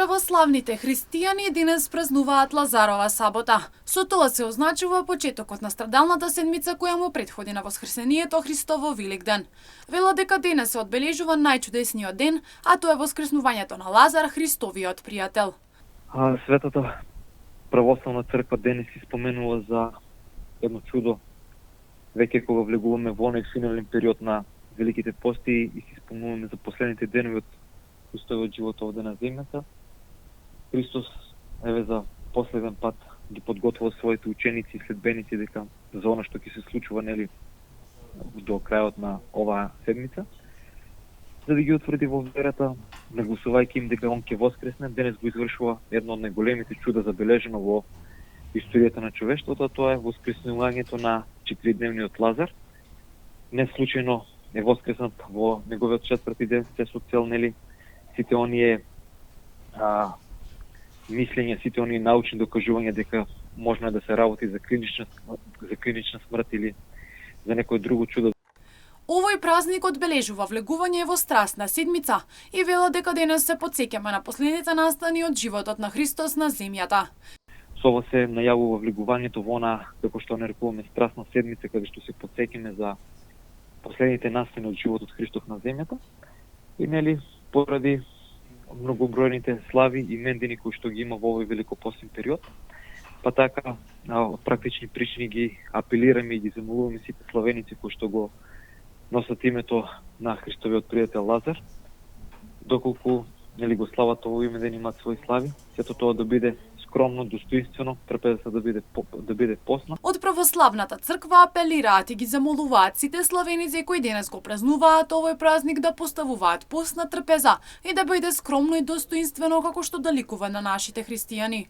Православните христијани денес празнуваат Лазарова сабота. Со тоа се означува почетокот на страдалната седмица која му претходи на Воскресението Христово Великден. Велат дека денес се одбележува најчудесниот ден, а тоа е воскреснувањето на Лазар, Христовиот пријател. Светата православна црква денес си споменува за едно чудо, веќе кога влегуваме во оној финален период на великите пости и си спомнуваме за последните денови од Христовиот живот овде на земјата. Христос за последен пат ги подготвува своите ученици и следбеници дека за она што ќе се случува до крајот на оваа седмица, за да ги утврди во верата, нагласувајќи им дека он ќе воскресне. Денес го извршува едно од најголемите чуда забележено во историјата на човештвото, тоа е воскреснувањето на 4-дневниот Лазар. Не случајно е воскреснат во неговиот 4-ти ден, се со цел сите оние мислења, сите оние научни докажувања дека можно да се работи за клинична смрт или за некој друго чудо. Овој празник одбележува влегување во страстна седмица и вела дека денес се потсеќаме на последните настани од животот на Христос на земјата. Со ова се најавува влегувањето во она, како што нарекуваме страстна седмица, каде што се потсеќаме за последните настани од животот Христов на земјата. И поради многобројните слави и мендини кои што ги има во овој великопостен период, па така од практични причини ги апелираме и ги замолуваме сите славеници кои што го носат името на Христовиот пријател Лазар, доколку го слават ово име да имаат своји слави, сето тоа да биде скромно, достоинствено, трпеза да биде постно. Од православната црква апелираат и ги замолуваат сите славеници кои денес го празнуваат овој празник да поставуваат постна трпеза и да биде скромно и достоинствено како што доликува на нашите христијани.